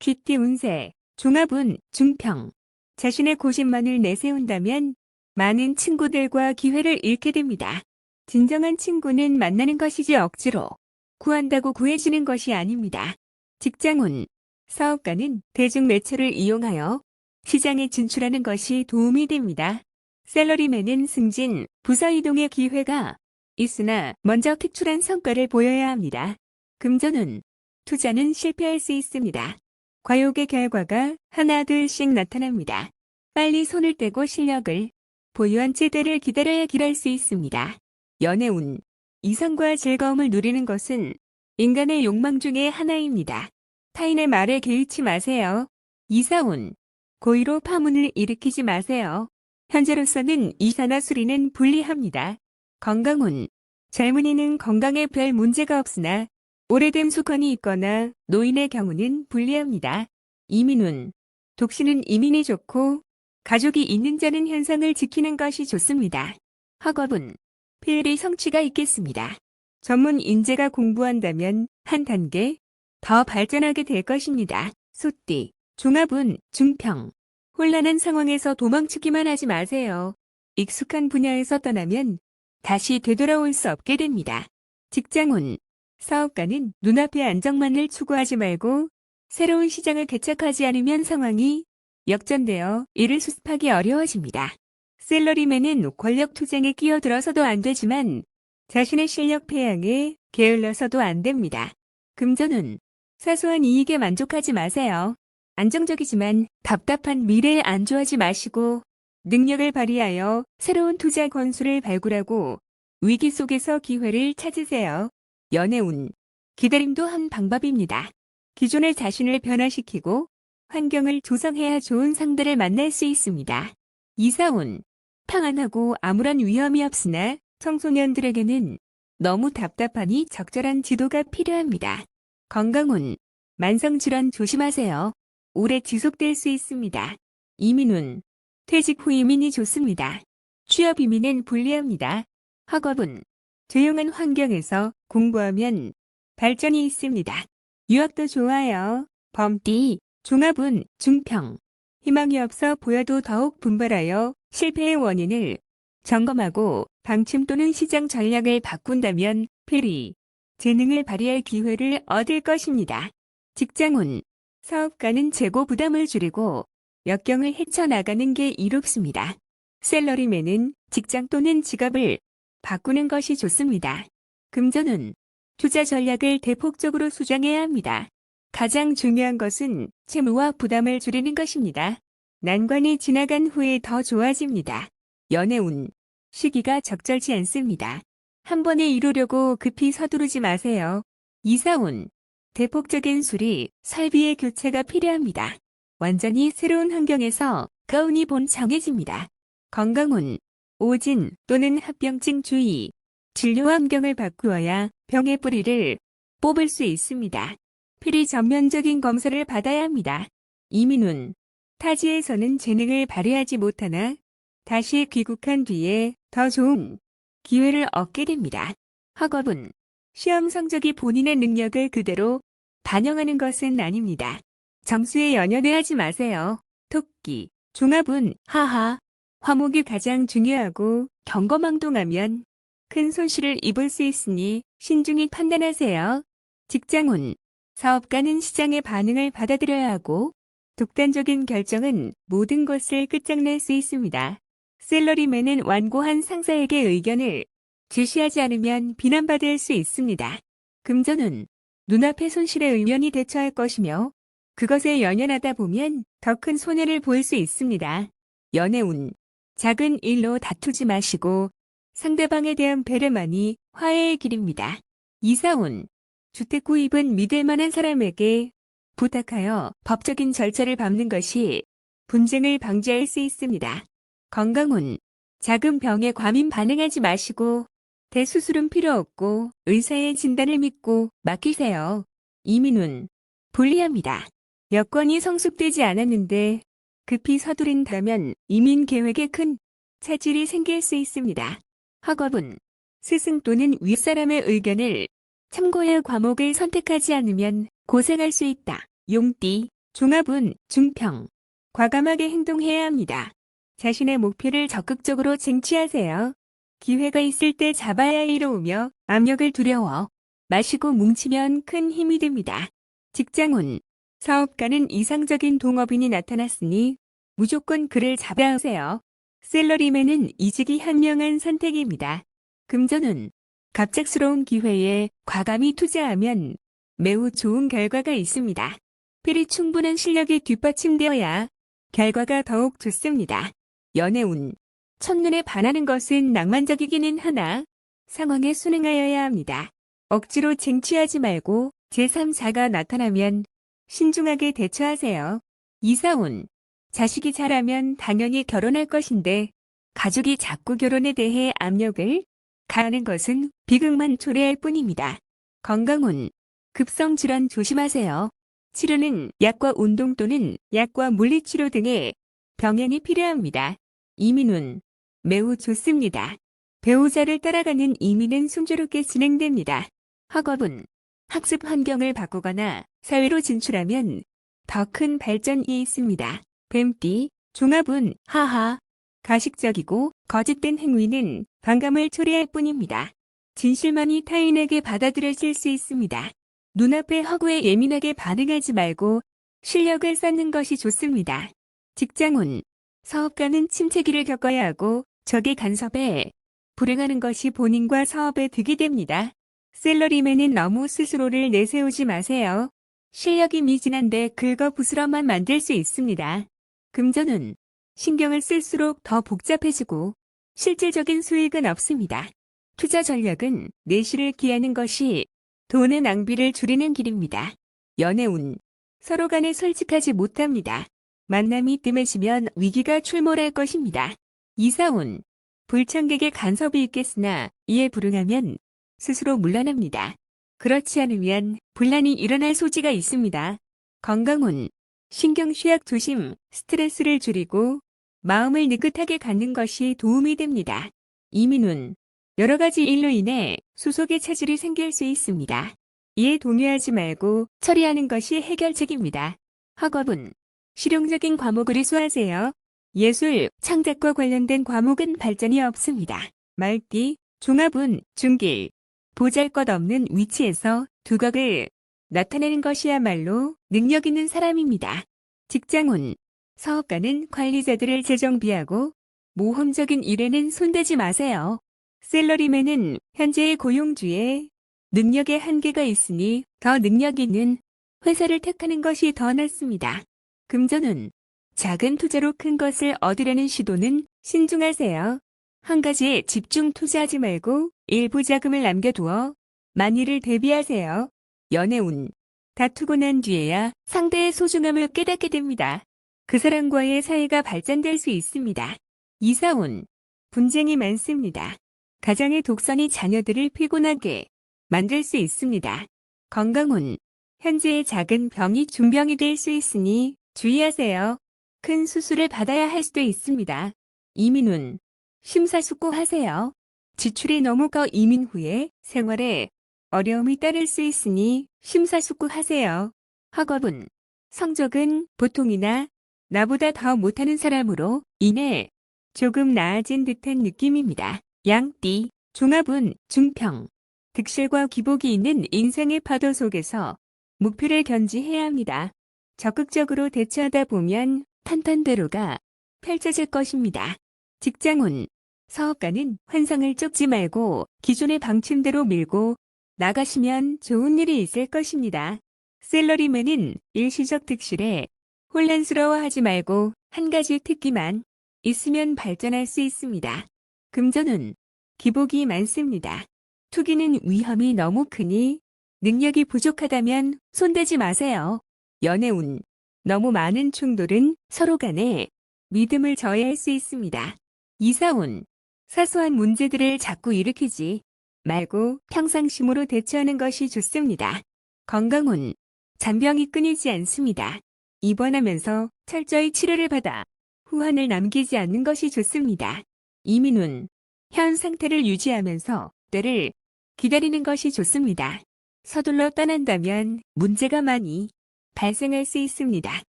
귀띠 운세, 종합운, 중평. 자신의 고집만을 내세운다면 많은 친구들과 기회를 잃게 됩니다. 진정한 친구는 만나는 것이지 억지로 구한다고 구해주는 것이 아닙니다. 직장운, 사업가는 대중매체를 이용하여 시장에 진출하는 것이 도움이 됩니다. 샐러리맨은 승진, 부서 이동의 기회가 있으나 먼저 특출한 성과를 보여야 합니다. 금전운, 투자는 실패할 수 있습니다. 과욕의 결과가 하나 둘씩 나타납니다. 빨리 손을 떼고 실력을 보유한 채대를 기다려야 길할 수 있습니다. 연애운, 이성과 즐거움을 누리는 것은 인간의 욕망 중에 하나입니다. 타인의 말에 개의치 마세요. 이사운, 고의로 파문을 일으키지 마세요. 현재로서는 이사나 수리는 불리합니다. 건강운, 젊은이는 건강에 별 문제가 없으나 오래된 수건이 있거나 노인의 경우는 불리합니다. 이민운, 독신은 이민이 좋고 가족이 있는 자는 현상을 지키는 것이 좋습니다. 학업운, 필히 성취가 있겠습니다. 전문 인재가 공부한다면 한 단계 더 발전하게 될 것입니다. 소띠, 종합운, 중평. 혼란한 상황에서 도망치기만 하지 마세요. 익숙한 분야에서 떠나면 다시 되돌아올 수 없게 됩니다. 직장운, 사업가는 눈앞의 안정만을 추구하지 말고 새로운 시장을 개척하지 않으면 상황이 역전되어 이를 수습하기 어려워집니다. 샐러리맨은 권력 투쟁에 끼어들어서도 안 되지만 자신의 실력 폐양에 게을러서도 안 됩니다. 금전운, 사소한 이익에 만족하지 마세요. 안정적이지만 답답한 미래에 안주하지 마시고 능력을 발휘하여 새로운 투자 건수를 발굴하고 위기 속에서 기회를 찾으세요. 연애운, 기다림도 한 방법입니다. 기존의 자신을 변화시키고 환경을 조성해야 좋은 상대를 만날 수 있습니다. 이사운, 평안하고 아무런 위험이 없으나 청소년들에게는 너무 답답하니 적절한 지도가 필요합니다. 건강운, 만성질환 조심하세요. 오래 지속될 수 있습니다. 이민운, 퇴직 후 이민이 좋습니다. 취업 이민은 불리합니다. 학업운, 조용한 환경에서 공부하면 발전이 있습니다. 유학도 좋아요. 범띠, 종합운, 중평. 희망이 없어 보여도 더욱 분발하여 실패의 원인을 점검하고 방침 또는 시장 전략을 바꾼다면 필히 재능을 발휘할 기회를 얻을 것입니다. 직장운, 사업가는 재고 부담을 줄이고 역경을 헤쳐나가는 게 이롭습니다. 샐러리맨은 직장 또는 직업을 바꾸는 것이 좋습니다. 금전운, 투자 전략을 대폭적으로 수정해야 합니다. 가장 중요한 것은 채무와 부담을 줄이는 것입니다. 난관이 지나간 후에 더 좋아집니다. 연애운, 시기가 적절치 않습니다. 한 번에 이루려고 급히 서두르지 마세요. 이사운, 대폭적인 수리, 설비의 교체가 필요합니다. 완전히 새로운 환경에서 가운이 본 정해집니다. 건강운, 오진 또는 합병증 주의. 진료 환경을 바꾸어야 병의 뿌리를 뽑을 수 있습니다. 필히 전면적인 검사를 받아야 합니다. 이민운, 타지에서는 재능을 발휘하지 못하나 다시 귀국한 뒤에 더 좋은 기회를 얻게 됩니다. 학업운, 시험 성적이 본인의 능력을 그대로 반영하는 것은 아닙니다. 점수에 연연해하지 마세요. 토끼, 종합운, 하하. 화목이 가장 중요하고 경거망동하면 큰 손실을 입을 수 있으니 신중히 판단하세요. 직장운, 사업가는 시장의 반응을 받아들여야 하고 독단적인 결정은 모든 것을 끝장낼 수 있습니다. 샐러리맨은 완고한 상사에게 의견을 제시하지 않으면 비난받을 수 있습니다. 금전운, 눈앞의 손실에 의연히 대처할 것이며 그것에 연연하다 보면 더 큰 손해를 볼 수 있습니다. 연애운, 작은 일로 다투지 마시고 상대방에 대한 배려만이 화해의 길입니다. 이사운, 주택 구입은 믿을 만한 사람에게 부탁하여 법적인 절차를 밟는 것이 분쟁을 방지할 수 있습니다. 건강운, 작은 병에 과민 반응하지 마시고 대수술은 필요 없고 의사의 진단을 믿고 맡기세요. 이민운, 불리합니다. 여건이 성숙되지 않았는데 급히 서두른다면 이민 계획에 큰 차질이 생길 수 있습니다. 학업운, 스승 또는 윗사람의 의견을 참고할 과목을 선택하지 않으면 고생할 수 있다. 용띠, 종합운, 중평. 과감하게 행동해야 합니다. 자신의 목표를 적극적으로 쟁취하세요. 기회가 있을 때 잡아야 이로우며 압력을 두려워 마시고 뭉치면 큰 힘이 됩니다. 직장운. 사업가는 이상적인 동업인이 나타났으니 무조건 그를 잡아야 하세요. 셀러리맨은 이직이 현명한 선택입니다. 금전운. 갑작스러운 기회에 과감히 투자하면 매우 좋은 결과가 있습니다. 필히 충분한 실력이 뒷받침되어야 결과가 더욱 좋습니다. 연애운. 첫눈에 반하는 것은 낭만적이기는 하나 상황에 순응하여야 합니다. 억지로 쟁취하지 말고 제3자가 나타나면 신중하게 대처하세요. 이사운. 자식이 자라면 당연히 결혼할 것인데 가족이 자꾸 결혼에 대해 압력을 가하는 것은 비극만 초래할 뿐입니다. 건강운. 급성질환 조심하세요. 치료는 약과 운동 또는 약과 물리치료 등의 병행이 필요합니다. 이민운. 매우 좋습니다. 배우자를 따라가는 이민은 순조롭게 진행됩니다. 학업운. 학습 환경을 바꾸거나 사회로 진출하면 더 큰 발전이 있습니다. 뱀띠. 종합운. 하하. 가식적이고 거짓된 행위는 반감을 초래할 뿐입니다. 진실만이 타인에게 받아들여질 수 있습니다. 눈앞의 허구에 예민하게 반응하지 말고 실력을 쌓는 것이 좋습니다. 직장운. 사업가는 침체기를 겪어야 하고 적의 간섭에 불응하는 것이 본인과 사업에 득이 됩니다. 셀러리맨은 너무 스스로를 내세우지 마세요. 실력이 미진한데 긁어부스럼만 만들 수 있습니다. 금전운. 신경을 쓸수록 더 복잡해지고 실질적인 수익은 없습니다. 투자 전략은 내실을 기하는 것이 돈의 낭비를 줄이는 길입니다. 연애운. 서로 간에 솔직하지 못합니다. 만남이 뜸해지면 위기가 출몰할 것입니다. 이사운. 불청객의 간섭이 있겠으나 이에 불응하면 스스로 물러납니다. 그렇지 않으면 분란이 일어날 소지가 있습니다. 건강운. 신경 취약 조심, 스트레스를 줄이고 마음을 느긋하게 갖는 것이 도움이 됩니다. 이민운. 여러 가지 일로 인해 수속의 차질이 생길 수 있습니다. 이에 동요하지 말고 처리하는 것이 해결책입니다. 학업운. 실용적인 과목을 이수하세요. 예술, 창작과 관련된 과목은 발전이 없습니다. 말띠. 종합운, 중길. 보잘것없는 위치에서 두각을 나타내는 것이야말로 능력 있는 사람입니다. 직장운. 사업가는 관리자들을 재정비하고 모험적인 일에는 손대지 마세요. 셀러리맨은 현재의 고용주에 능력의 한계가 있으니 더 능력 있는 회사를 택하는 것이 더 낫습니다. 금전운. 작은 투자로 큰 것을 얻으려는 시도는 신중하세요. 한 가지에 집중 투자하지 말고 일부 자금을 남겨두어 만일을 대비하세요. 연애운. 다투고 난 뒤에야 상대의 소중함을 깨닫게 됩니다. 그 사람과의 사이가 발전될 수 있습니다. 이사운. 분쟁이 많습니다. 가장의 독선이 자녀들을 피곤하게 만들 수 있습니다. 건강운. 현재의 작은 병이 중병이 될 수 있으니 주의하세요. 큰 수술을 받아야 할 수도 있습니다. 이민운. 심사숙고하세요. 지출이 너무 커 이민 후에 생활에 어려움이 따를 수 있으니 심사숙고하세요. 학업운. 성적은 보통이나 나보다 더 못하는 사람으로 인해 조금 나아진 듯한 느낌입니다. 양띠. 종합운, 중평. 득실과 기복이 있는 인생의 파도 속에서 목표를 견지해야 합니다. 적극적으로 대처하다 보면 탄탄대로가 펼쳐질 것입니다. 직장운. 사업가는 환상을 쫓지 말고 기존의 방침대로 밀고 나가시면 좋은 일이 있을 것입니다. 셀러리맨은 일시적 득실에 혼란스러워하지 말고 한 가지 특기만 있으면 발전할 수 있습니다. 금전운. 기복이 많습니다. 투기는 위험이 너무 크니 능력이 부족하다면 손대지 마세요. 연애운. 너무 많은 충돌은 서로 간에 믿음을 저해할 수 있습니다. 이사운. 사소한 문제들을 자꾸 일으키지 말고 평상심으로 대처하는 것이 좋습니다. 건강운. 잔병이 끊이지 않습니다. 입원하면서 철저히 치료를 받아 후환을 남기지 않는 것이 좋습니다. 이민운. 현 상태를 유지하면서 때를 기다리는 것이 좋습니다. 서둘러 떠난다면 문제가 많이 발생할 수 있습니다.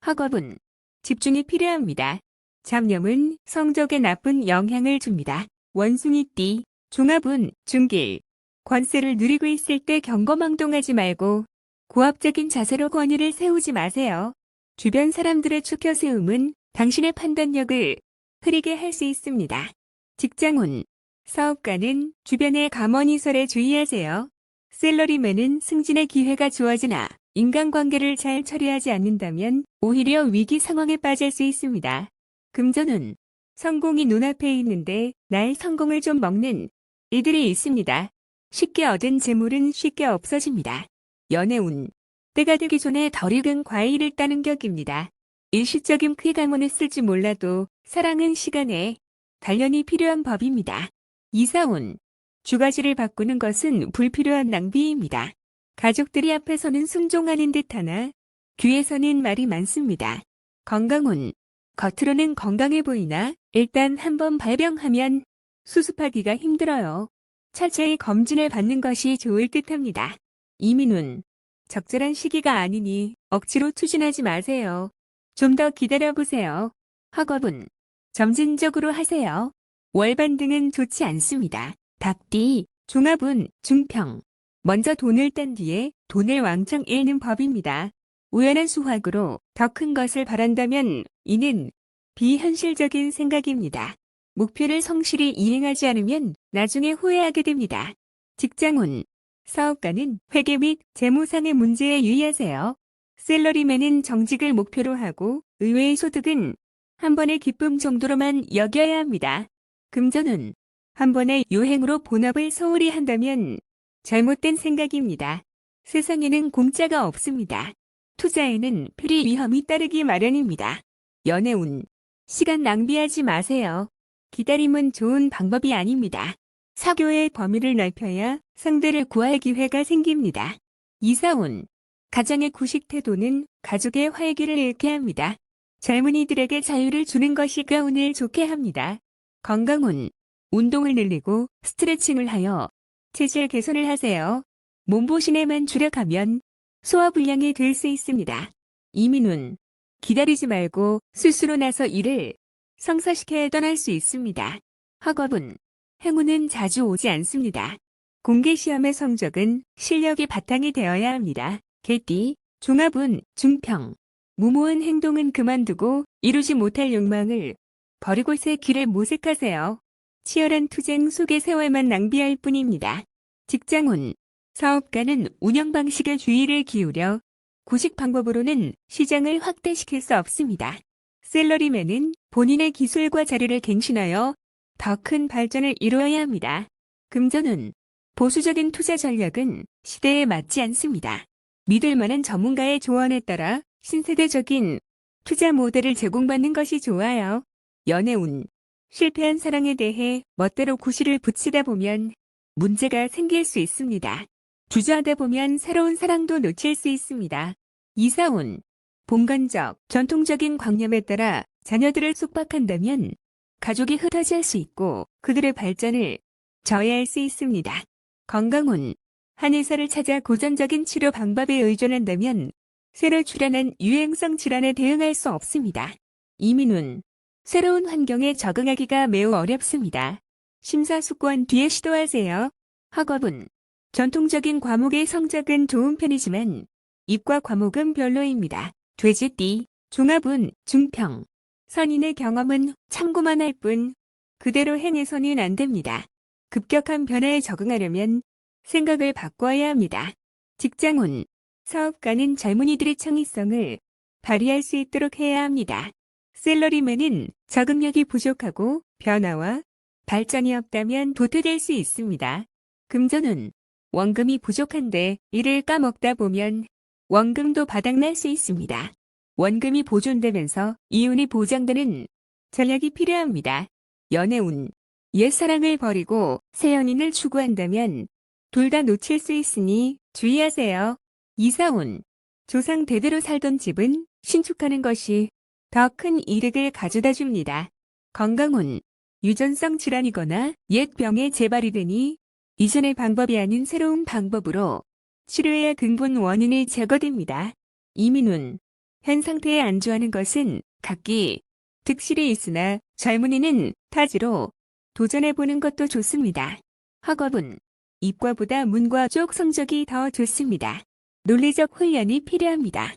학업은 집중이 필요합니다. 잡념은 성적에 나쁜 영향을 줍니다. 원숭이띠, 종합운, 중길. 권세를 누리고 있을 때 경거망동하지 말고 고압적인 자세로 권위를 세우지 마세요. 주변 사람들의 추켜세움은 당신의 판단력을 흐리게 할 수 있습니다. 직장운, 사업가는 주변의 감언이설에 주의하세요. 샐러리맨은 승진의 기회가 주어지나 인간관계를 잘 처리하지 않는다면 오히려 위기 상황에 빠질 수 있습니다. 금전운, 성공이 눈앞에 있는데 나의 성공을 좀 먹는 이들이 있습니다. 쉽게 얻은 재물은 쉽게 없어집니다. 연애운, 때가 되기 전에 덜 익은 과일을 따는 격입니다. 일시적인 쾌감은 쓸지 몰라도 사랑은 시간에 단련이 필요한 법입니다. 이사운, 주가지를 바꾸는 것은 불필요한 낭비입니다. 가족들이 앞에서는 순종하는 듯하나 귀에서는 말이 많습니다. 건강운, 겉으로는 건강해 보이나 일단 한번 발병하면 수습하기가 힘들어요. 차차히 검진을 받는 것이 좋을 듯합니다. 이민운, 적절한 시기가 아니니 억지로 추진하지 마세요. 좀 더 기다려보세요. 학업은 점진적으로 하세요. 월반등은 좋지 않습니다. 닭띠, 종합운, 중평. 먼저 돈을 딴 뒤에 돈을 왕창 잃는 법입니다. 우연한 수확으로 더 큰 것을 바란다면 이는 비현실적인 생각입니다. 목표를 성실히 이행하지 않으면 나중에 후회하게 됩니다. 직장운, 사업가는 회계 및 재무상의 문제에 유의하세요. 샐러리맨은 정직을 목표로 하고 의외의 소득은 한 번의 기쁨 정도로만 여겨야 합니다. 금전운, 한 번의 요행으로 본업을 소홀히 한다면 잘못된 생각입니다. 세상에는 공짜가 없습니다. 투자에는 필히 위험이 따르기 마련입니다. 연애운, 시간 낭비하지 마세요. 기다림은 좋은 방법이 아닙니다. 사교의 범위를 넓혀야 상대를 구할 기회가 생깁니다. 이사운, 가장의 구식 태도는 가족의 활기를 잃게 합니다. 젊은이들에게 자유를 주는 것이 운을 좋게 합니다. 건강운, 운동을 늘리고 스트레칭을 하여 체질 개선을 하세요. 몸보신에만 주력하면 소화불량이 될 수 있습니다. 이민운, 기다리지 말고 스스로 나서 일을 성사시켜야 떠날 수 있습니다. 학업은 행운은 자주 오지 않습니다. 공개시험의 성적은 실력이 바탕이 되어야 합니다. 개띠, 종합운, 중평. 무모한 행동은 그만두고 이루지 못할 욕망을 버리고 새 길을 모색하세요. 치열한 투쟁 속의 세월만 낭비할 뿐입니다. 직장운, 사업가는 운영 방식에 주의를 기울여 구식 방법으로는 시장을 확대시킬 수 없습니다. 샐러리맨은 본인의 기술과 자료를 갱신하여 더 큰 발전을 이루어야 합니다. 금전운, 보수적인 투자 전략은 시대에 맞지 않습니다. 믿을 만한 전문가의 조언에 따라 신세대적인 투자 모델을 제공받는 것이 좋아요. 연애운, 실패한 사랑에 대해 멋대로 구실을 붙이다 보면 문제가 생길 수 있습니다. 주저하다 보면 새로운 사랑도 놓칠 수 있습니다. 이사운, 봉건적, 전통적인 관념에 따라 자녀들을 속박한다면 가족이 흩어질 수 있고 그들의 발전을 저해할 수 있습니다. 건강운, 한의사를 찾아 고전적인 치료 방법에 의존한다면 새로 출현한 유행성 질환에 대응할 수 없습니다. 이민운, 새로운 환경에 적응하기가 매우 어렵습니다. 심사숙고한 뒤에 시도하세요. 학업은 전통적인 과목의 성적은 좋은 편이지만 이과 과목은 별로입니다. 돼지띠, 종합운, 중평. 선인의 경험은 참고만 할 뿐 그대로 행해서는 안 됩니다. 급격한 변화에 적응하려면 생각을 바꿔야 합니다. 직장운, 사업가는 젊은이들의 창의성을 발휘할 수 있도록 해야 합니다. 샐러리맨은 적응력이 부족하고 변화와 발전이 없다면 도태될 수 있습니다. 금전운, 원금이 부족한데 이를 까먹다 보면 원금도 바닥날 수 있습니다. 원금이 보존되면서 이윤이 보장되는 전략이 필요합니다. 연애운, 옛사랑을 버리고 새 연인을 추구한다면 둘 다 놓칠 수 있으니 주의하세요. 이사운, 조상 대대로 살던 집은 신축하는 것이 더 큰 이득을 가져다 줍니다. 건강운, 유전성 질환이거나 옛 병에 재발이 되니 이전의 방법이 아닌 새로운 방법으로 치료해야 근본 원인이 제거됩니다. 이민훈. 현 상태에 안주하는 것은 각기 득실이 있으나 젊은이는 타지로 도전해보는 것도 좋습니다. 학업은 이과보다 문과 쪽 성적이 더 좋습니다. 논리적 훈련이 필요합니다.